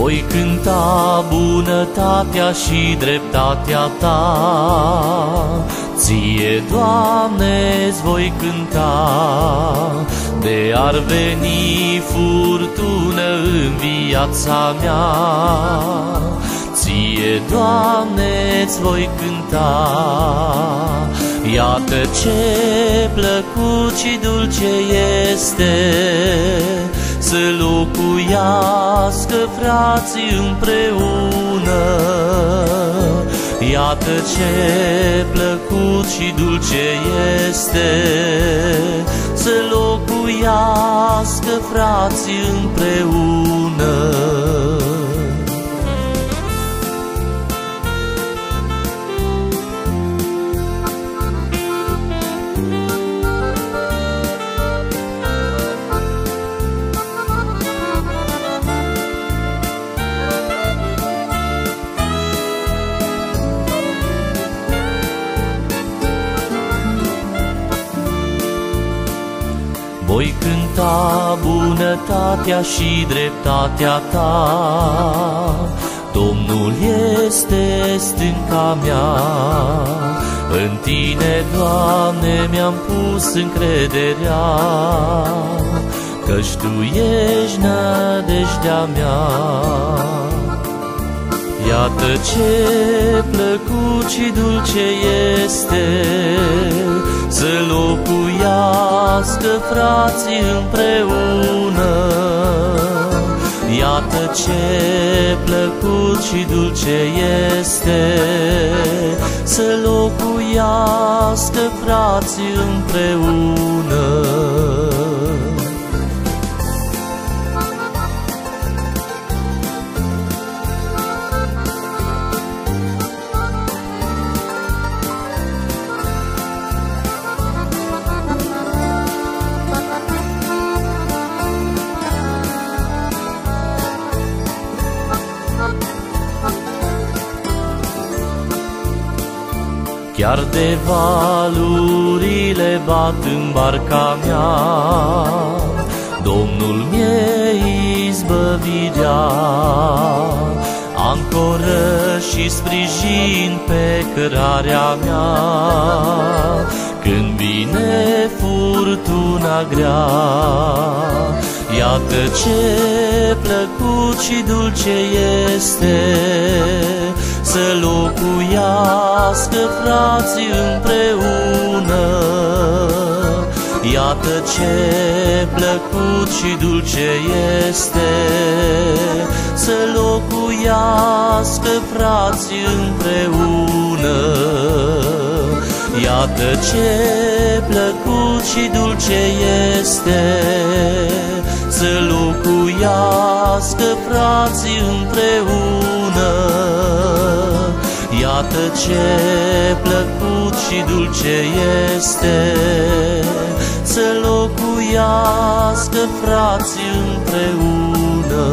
Voi cânta bunătatea și dreptatea Ta, Ție, Doamne, voi cânta. De ar veni furtună în viața mea, Ție, Doamne, voi cânta. Iată ce plăcut și dulce este să locuiască frații împreună. Iată ce plăcut și dulce este să locuiască frații împreună. Voi cânta bunătatea și dreptatea Ta, Domnul este stânca mea. În Tine, Doamne, mi-am pus încrederea, căci Tu ești nădejdea mea. Iată ce plăcut și dulce este să locuiască frații împreună. Iată ce plăcut și dulce este să locuiască frații împreună. Chiar de valurile bat în barca mea, Domnul mi-e izbăvirea. Ancoră și sprijin pe cărarea mea, când vine furtuna grea. Iată ce plăcut și dulce este să locuiască frații împreună. Iată ce plăcut și dulce este să locuiască frații împreună. Iată ce plăcut și dulce este să locuiască frații împreună. Iată ce plăcut și dulce este să locuiască frații împreună.